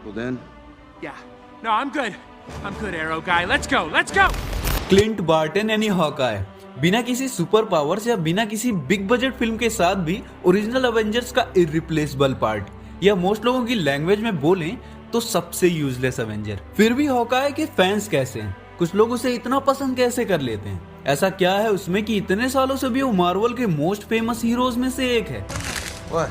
Well then. Yeah. No, I'm good. I'm good, Arrow guy. Let's go. Let's go. Clint Barton यानी Hawkeye बिना किसी super powers या बिना किसी big budget film के साथ भी ओरिजिनल एवेंजर्स का इररिप्लेसेबल पार्ट, या मोस्ट लोगों की लैंग्वेज में बोलें तो सबसे यूजलेस एवेंजर। फिर भी हॉकाय के फैंस कैसे हैं, कुछ लोग उसे इतना पसंद कैसे कर लेते हैं? ऐसा क्या है उसमें कि इतने सालों से भी वो मार्वल के मोस्ट फेमस हीरोज में से एक है। What?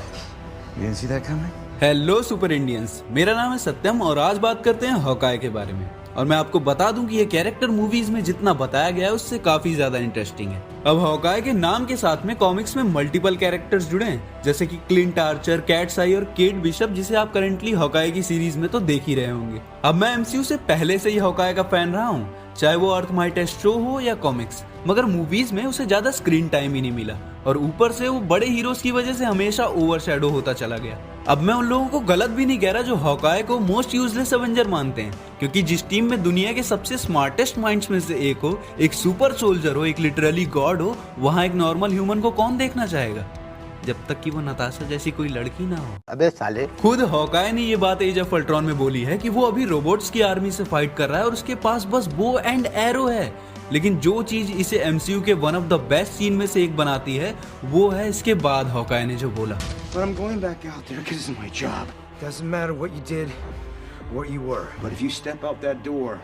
You didn't see that coming? Hello super Indians, मेरा नाम है सत्यम और आज बात करते हैं हॉकाय के बारे में। और मैं आपको बता दूं कि ये कैरेक्टर मूवीज में जितना बताया गया है उससे काफी ज्यादा इंटरेस्टिंग है। अब हॉकाय के नाम के साथ में कॉमिक्स में मल्टीपल कैरेक्टर्स जुड़े हैं, जैसे कि क्लिंट आर्चर, कैट्स आई और केट बिशप, जिसे आप करंटली हॉकाय की सीरीज में तो देख ही रहे होंगे। अब मैं एमसीयू से पहले से ही हॉकाय का फैन रहा हूँ, चाहे वो अर्थ माय टेस्ट शो हो या कॉमिक्स, मगर मूवीज में उसे ज्यादा स्क्रीन टाइम ही नहीं मिला और ऊपर से वो बड़े हीरोज की वजह से हमेशा ओवरशैडो होता चला गया। अब मैं उन लोगों को गलत भी नहीं कह रहा जो हॉकाय को मोस्ट यूजलेस एवेंजर मानते हैं, क्योंकि जिस टीम में दुनिया के सबसे स्मार्टेस्ट माइंड्स में से एक हो, एक सुपर सोल्जर हो, एक लिटरली गॉड हो, वहाँ एक नॉर्मल ह्यूमन को कौन देखना चाहेगा, जब तक कि वो नताशा जैसी कोई लड़की ना हो। अबे साले, खुद हॉकाय ने ये बात एज ऑफ अल्ट्रॉन में बोली है कि वो अभी रोबोट्स की आर्मी से फाइट कर रहा है और उसके पास बस बो एंड एरो है। लेकिन जो चीज इसे एमसीयू के one of the best scene में से एक बनाती है वो है इसके बाद हॉकाय ने जो बोला। But I'm going back out there because it's my job. Doesn't matter what you did, what you were. But if you step out that door,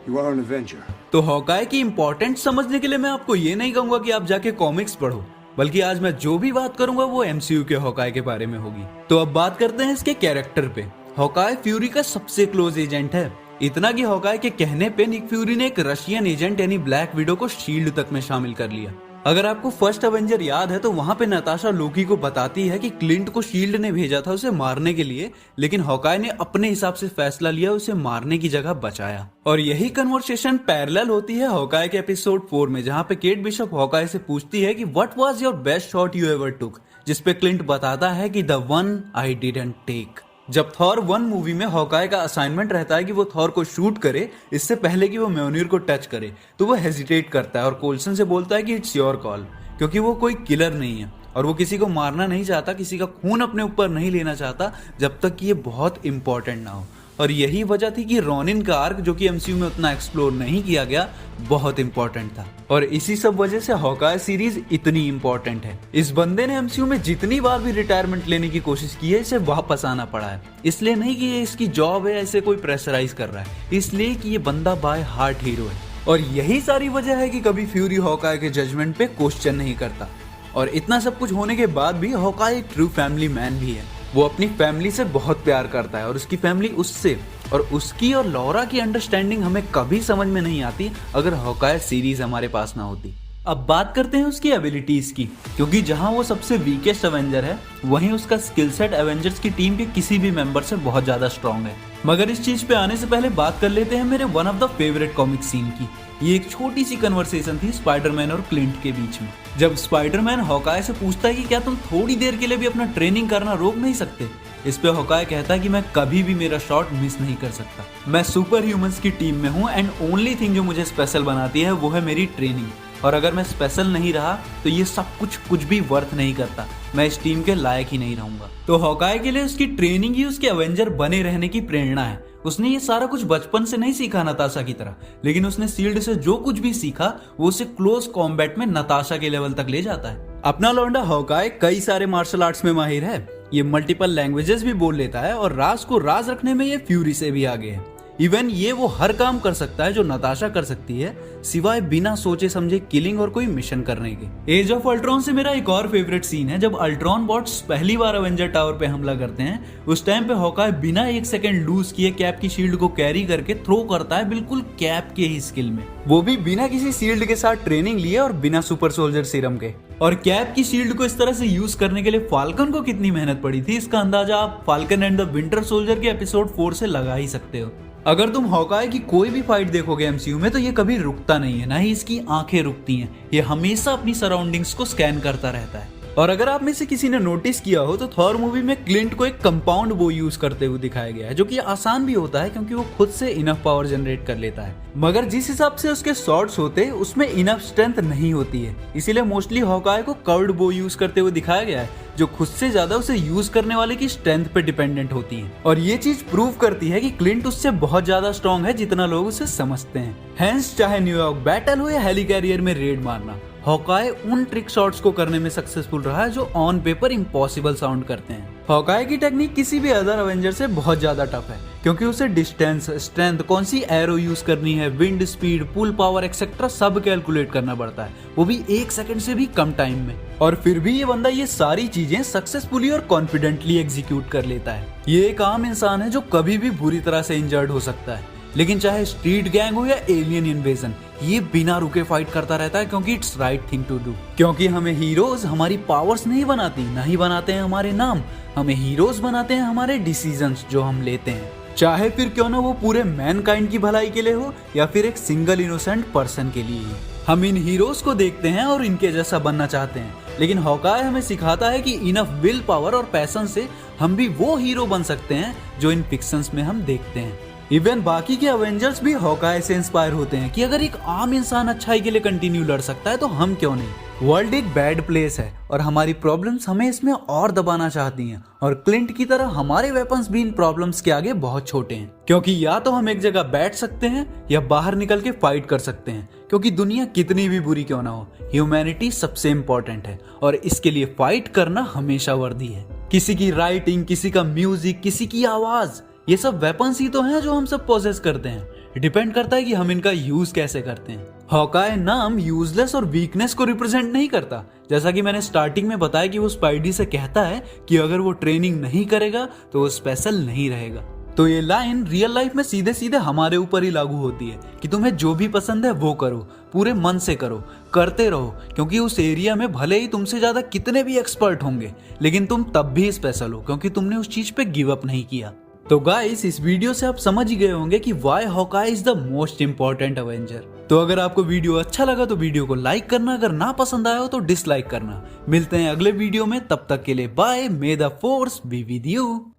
you are an Avenger. तो हॉकाय की important समझने के लिए मैं आपको ये नहीं कहूंगा कि आप जाके कॉमिक्स पढ़ो, बल्कि आज मैं जो भी बात करूंगा वो एमसीयू के हॉकाय के बारे में होगी। तो अब बात करते हैं इसके कैरेक्टर पे। हॉकाय फ्यूरी का सबसे क्लोज एजेंट है, इतना कि हॉकाय के कहने पे निक फ्यूरी ने एक रशियन एजेंट यानी ब्लैक विडो को शील्ड तक में शामिल कर लिया। अगर आपको फर्स्ट एवेंजर याद है तो वहां पे नताशा लोकी को बताती है कि क्लिंट को शील्ड ने भेजा था उसे मारने के लिए, लेकिन हॉकाय ने अपने हिसाब से फैसला लिया, उसे मारने की जगह बचाया। और यही कन्वर्सेशन पैरेलल होती है हॉकाय के एपिसोड 4 में, जहां पे केट बिशप हॉकाय से पूछती है कि what was your best shot you ever took, जिसपे क्लिंट बताता है कि the one I didn't take. जब थॉर 1 मूवी में हॉकाय का असाइनमेंट रहता है कि वो थॉर को शूट करे इससे पहले कि वो म्योनिर को टच करे, तो वो हेजिटेट करता है और कोल्सन से बोलता है कि इट्स योर कॉल, क्योंकि वो कोई किलर नहीं है और वो किसी को मारना नहीं चाहता, किसी का खून अपने ऊपर नहीं लेना चाहता जब तक कि ये बहुत इंपॉर्टेंट ना हो। और यही वजह थी कि रॉनिन का आर्क, जो कि एमसीयू में उतना एक्सप्लोर नहीं किया गया, बहुत इंपॉर्टेंट था और इसी सब वजह से हॉकाय सीरीज इतनी इंपॉर्टेंट है। इस बंदे ने एमसीयू में जितनी बार भी रिटायरमेंट लेने की कोशिश की है, इसे वापस आना पड़ा है। इसलिए नहीं कि ये इसकी जॉब है, ऐसे कोई प्रेशराइज कर रहा है, इसलिए कि ये बंदा बाय हार्ट हीरो है। और यही सारी वजह है कि कभी फ्यूरी हॉकाय के जजमेंट पे क्वेश्चन नहीं करता। और इतना सब कुछ होने के बाद भी हॉकाय एक ट्रू फैमिली मैन भी है। वो अपनी फैमिली से बहुत प्यार करता है और उसकी फैमिली उससे, और उसकी और लॉरा की अंडरस्टैंडिंग हमें कभी समझ में नहीं आती अगर हॉकाय सीरीज हमारे पास ना होती। अब बात करते हैं उसकी एबिलिटीज की, क्योंकि जहां वो सबसे वीकेस्ट एवेंजर है वहीं उसका स्किल सेट एवेंजर्स की टीम के किसी भी मेंबर से बहुत ज्यादा स्ट्रांग है। मगर इस चीज पे आने से पहले बात कर लेते हैं मेरे one of the favourite comic scene की। ये एक छोटी सी कन्वर्सेशन थी स्पाइडरमैन और क्लिंट के बीच में, जब स्पाइडरमैन हॉकाय से पूछता है कि क्या तुम थोड़ी देर के लिए भी अपना ट्रेनिंग करना रोक नहीं सकते। इस पे हॉकाय कहता है कि मैं कभी भी मेरा शॉट मिस नहीं कर सकता, मैं सुपर ह्यूमंस की टीम में हूँ एंड ओनली थिंग जो मुझे स्पेशल बनाती है वो है मेरी ट्रेनिंग, और अगर मैं स्पेशल नहीं रहा तो ये सब कुछ भी वर्थ नहीं करता, मैं इस टीम के लायक ही नहीं रहूंगा। तो हॉकाय के लिए उसकी ट्रेनिंग ही उसके एवेंजर बने रहने की प्रेरणा है। उसने ये सारा कुछ बचपन से नहीं सीखा नताशा की तरह, लेकिन उसने शील्ड से जो कुछ भी सीखा वो उसे क्लोज कॉम्बैट में नताशा के लेवल तक ले जाता है। अपना लौंडा हॉकाय कई सारे मार्शल आर्ट्स में माहिर है, ये मल्टीपल लैंग्वेजेस भी बोल लेता है और राज को राज रखने में ये फ्यूरी से भी आगे है। इवन ये वो हर काम कर सकता है जो नताशा कर सकती है, सिवाय बिना सोचे समझे किलिंग और कोई मिशन करने के। एज ऑफ अल्ट्रॉन से मेरा एक और फेवरेट सीन है, जब अल्ट्रॉन बॉट्स पहली बार एवेंजर टावर पे हमला करते हैं, उस टाइम पे हॉकाय बिना एक सेकंड लूज किए कैप की शील्ड को कैरी करके थ्रो करता है, बिल्कुल कैप के ही स्किल में, वो भी बिना किसी शील्ड के साथ ट्रेनिंग लिए और बिना सुपर सोल्जर सीरम के। और कैप की शील्ड को इस तरह से यूज करने के लिए फाल्कन को कितनी मेहनत पड़ी थी, इसका अंदाजा आप falcon and the winter soldier के एपिसोड 4 से लगा ही सकते हो। अगर तुम हॉकाय की कोई भी फाइट देखोगे एमसीयू में तो ये कभी रुकता नहीं है, ना ही इसकी आंखें रुकती हैं, ये हमेशा अपनी सराउंडिंग्स को स्कैन करता रहता है। और अगर आप में से किसी ने नोटिस किया हो तो थॉर मूवी में क्लिंट को एक कंपाउंड बो यूज करते हुए दिखाया गया है, जो कि आसान भी होता है क्योंकि वो खुद से इनफ पावर जनरेट कर लेता है। मगर जिस हिसाब से उसके शॉट्स होते हैं उसमें इनफ स्ट्रेंथ नहीं होती है, इसीलिए मोस्टली हॉकाई को कर्व्ड बो यूज करते हुए दिखाया गया है, जो खुद से ज्यादा उसे यूज करने वाले की स्ट्रेंथ पे डिपेंडेंट होती है। और ये चीज प्रूव करती है कि क्लिंट उससे बहुत ज्यादा स्ट्रॉन्ग है जितना लोग उसे समझते हैं। हैंस चाहे न्यूयॉर्क बैटल हो या हेलिकैरियर में रेड मारना, हॉकाई उन ट्रिक शॉट्स को करने में सक्सेसफुल रहा है जो ऑन पेपर इम्पॉसिबल साउंड करते हैं। हॉकाई की टेक्निक किसी भी अदर अवेंजर से बहुत ज्यादा टफ है क्योंकि उसे डिस्टेंस, स्ट्रेंथ, कौन सी एरो यूज करनी है, विंड स्पीड, पुल पावर एक्सेट्रा सब कैलकुलेट करना पड़ता है, वो भी 1 सेकंड से भी कम टाइम में। और फिर भी ये बंदा ये सारी चीजें सक्सेसफुली और कॉन्फिडेंटली एग्जीक्यूट कर लेता है। ये एक आम इंसान है जो कभी भी बुरी तरह से इंजर्ड हो सकता है, लेकिन चाहे स्ट्रीट गैंग हो या एलियन इन्वेजन, ये बिना रुके फाइट करता रहता है क्योंकि it's right thing to do. क्योंकि हमें हीरोज हमारी पावर्स नहीं बनाती, ना ही बनाते हैं हमारे नाम, हमें हीरोज बनाते हैं हमारे डिसीजंस जो हम लेते हैं, चाहे फिर क्यों ना वो पूरे मैनकाइंड की भलाई के लिए हो या फिर एक सिंगल इनोसेंट पर्सन के लिए ही। हम इन हीरोज को देखते हैं और इनके जैसा बनना चाहते हैं, लेकिन हॉकाई हमें सिखाता है कि इनफ विल पावर और पैशन से हम भी वो हीरो बन सकते हैं जो इन फिक्शंस में हम देखते हैं। इवन बाकी के अवेंजर्स भी हॉकाई से इंस्पायर होते हैं कि अगर एक आम इंसान अच्छाई के लिए कंटिन्यू लड़ सकता है तो हम क्यों नहीं। वर्ल्ड एक बैड प्लेस है और हमारी प्रॉब्लम्स हमें इसमें और दबाना चाहती हैं, और क्लिंट की तरह हमारे वेपन्स भी इन प्रॉब्लम्स के आगे बहुत छोटे हैं, क्योंकि या तो हम एक जगह बैठ सकते हैं या बाहर निकल के फाइट कर सकते हैं। क्योंकि दुनिया कितनी भी बुरी क्यों ना हो, ह्यूमैनिटी सबसे इम्पोर्टेंट है और इसके लिए फाइट करना हमेशा वर्दी है। किसी की राइटिंग, किसी का म्यूजिक, किसी की आवाज, ये सब वेपन्स ही तो हैं जो हम सब पोजेस करते हैं। डिपेंड करता है कि हम इनका यूज कैसे करते हैं। हॉकाई नाम यूजलेस और वीकनेस को रिप्रेजेंट नहीं करता, जैसा कि मैंने स्टार्टिंग में बताया कि वो स्पाइडी से कहता है कि अगर वो ट्रेनिंग नहीं करेगा तो वो स्पेशल नहीं रहेगा। तो ये लाइन रियल लाइफ में सीधे सीधे हमारे ऊपर ही लागू होती है कि तुम्हें जो भी पसंद है वो करो, पूरे मन से करो, करते रहो, क्योंकि उस एरिया में भले ही तुमसे ज्यादा कितने भी एक्सपर्ट होंगे, लेकिन तुम तब भी स्पेशल हो क्योंकि तुमने उस चीज पे गिव अप नहीं किया। तो गाइस, इस वीडियो से आप समझ ही गए होंगे कि why Hawkeye is the most important Avenger. तो अगर आपको वीडियो अच्छा लगा तो वीडियो को लाइक करना, अगर ना पसंद आया हो तो डिसलाइक करना। मिलते हैं अगले वीडियो में, तब तक के लिए bye. May the force be with you.